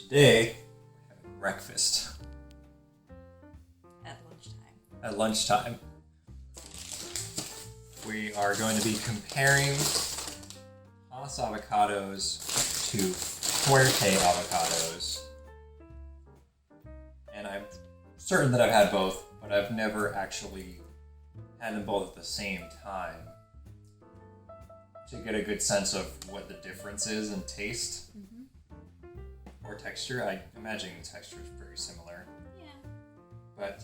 Today, we're having breakfast At lunchtime. at lunchtime. We are going to be comparing Hass avocados to Fuerte avocados. And I'm certain that I've had both, but I've never actually had them both at the same time to get a good sense of what the difference is in taste or texture. I imagine the texture is very similar. Yeah. But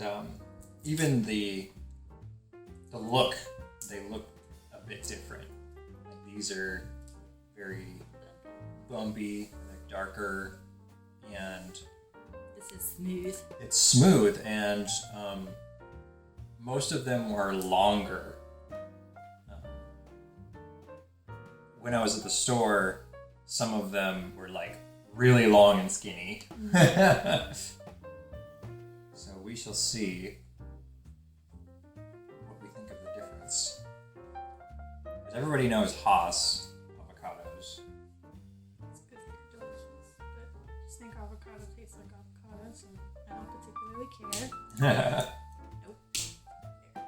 even the look, they look a bit different. Like these are very bumpy, they're darker, and This is smooth. it's smooth, and most of them are longer. When I was at the store, some of them were like really long and skinny. So we shall see what we think of the difference. Because everybody knows Hass avocados. It's good for your delicious, but I just think avocado tastes like avocado, so I don't particularly care. Nope. There. Got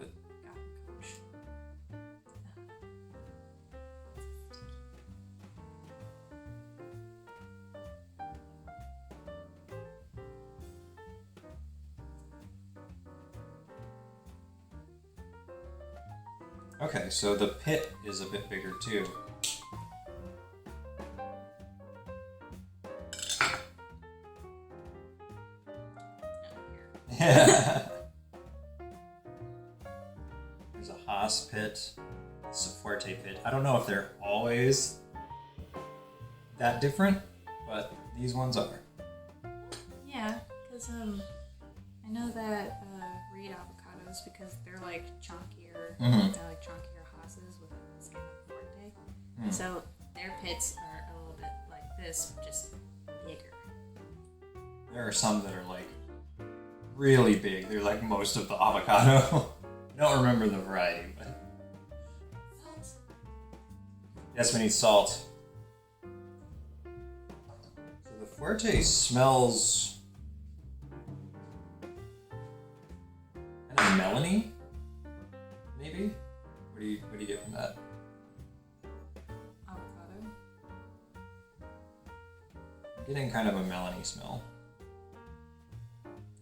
it. Got him, coach. Okay, so the pit is a bit bigger too. Not here. There's a Hass pit, it's a Fuerte pit. I don't know if they're always that different, but these ones are. Yeah, because I know that reed avocados, because they're like chunkier, Mhm. they're like chunkier Hasses with a skin of Forte. And so their pits are a little bit like this, just bigger. There are some that are like really big. They're like most of the avocado. I don't remember the variety, but yes, we need salt. So the Fuerte smells kind of melony, maybe. What do you get from that? Avocado. I'm getting kind of a melony smell.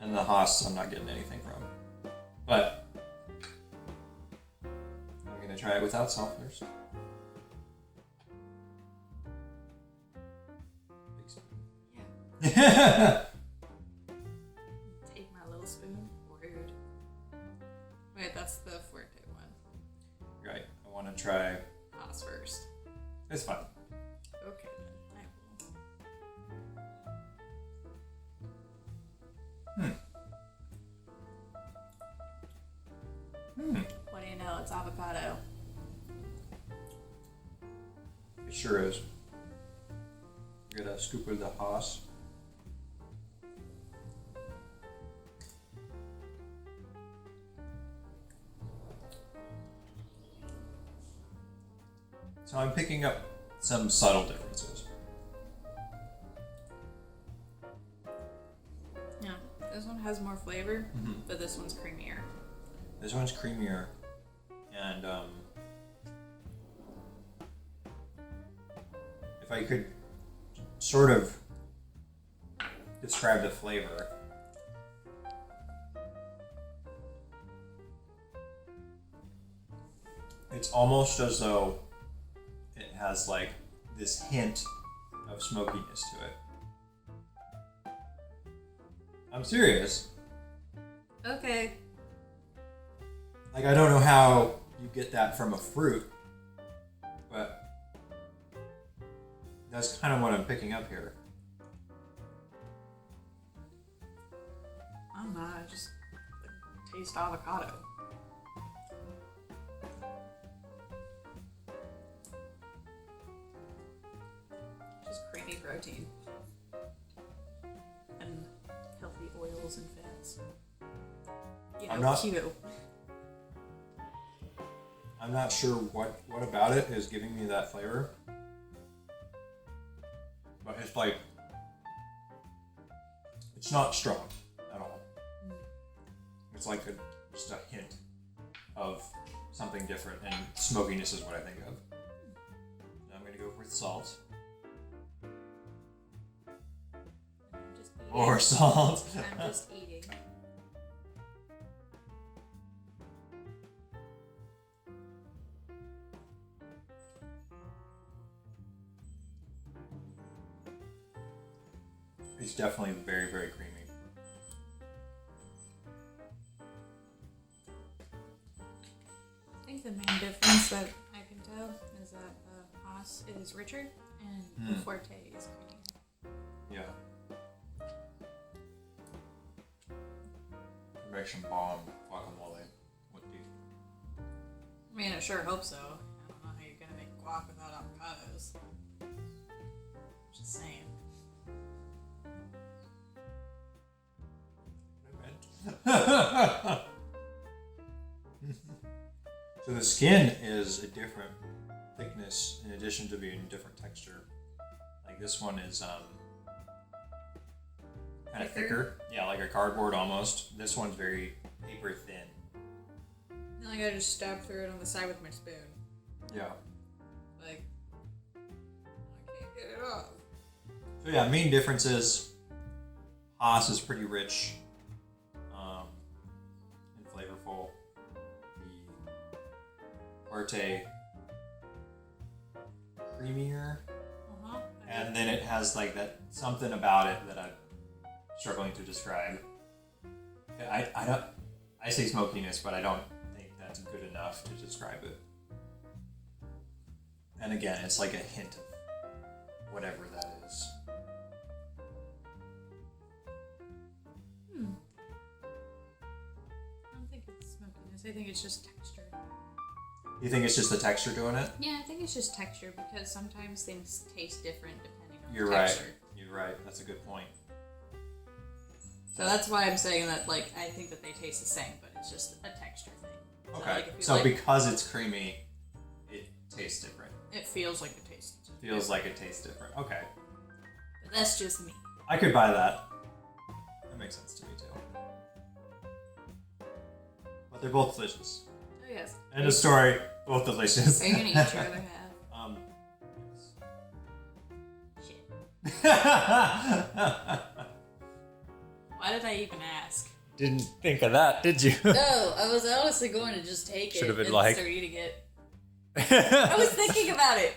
And the Hass, I'm not getting anything from. But I'm gonna try it without salt first. Big spoon. Yeah. Take my little spoon. Rude. Wait, that's the Forte one. Right, I want to try. Hass first. It's fine. Okay then, I will. What do you know? It's avocado. It sure is. Get a scoop of the Hass. So I'm picking up some subtle differences. Yeah, this one has more flavor, but this one's creamier. This one's creamier, and if I could sort of describe the flavor, it's almost as though it has like this hint of smokiness to it. I'm serious. Okay. Like, I don't know how you get that from a fruit, but that's kind of what I'm picking up here. I don't know, I just taste avocado. Just creamy protein. And healthy oils and fats. You know, I'm not- keto. I'm not sure what about it is giving me that flavor, but it's like It's not strong at all. It's like just a hint of something different, and smokiness is what I think of. Now I'm going to go with salt. I'm just eating. Or salt. I'm just eating. It's definitely very, very creamy. I think the main difference that I can tell is that the Haas is richer and the Forte is creamier. Yeah. Make some bomb guacamole with these. I mean, I sure hope so. I don't know how you're gonna make guac without avocados. Just saying. So the skin is a different thickness in addition to being a different texture. Like this one is kind of thicker. Yeah, like a cardboard almost. This one's very paper thin. Then I gotta just stab through it on the side with my spoon. Yeah. Like, I can't get it off. So yeah, main differences. Haas is pretty rich and flavorful. The Forte creamier, and then it has like that something about it that I'm struggling to describe. I say smokiness, but I don't think that's good enough to describe it. And again, it's like a hint of whatever that is. I don't think it's smokiness. I think it's just texture. You think it's just the texture doing it? Yeah, I think it's just texture because sometimes things taste different depending on You're the texture. right. You're right. That's a good point. So that's why I'm saying that, like, I think that they taste the same, but it's just a texture thing. Okay. Like, So because it's creamy, it tastes different. it feels like it tastes different. Feels like it tastes different. Okay. But that's just me. I could buy that. That makes sense to me too. But they're both delicious. Oh, yes. End of story. Both delicious. Are you going to eat your other half? Yes. Shit. Why did I even ask? Didn't think of that, did you? No, I was honestly going to just take Should have been and like- start eating it. I was thinking about it.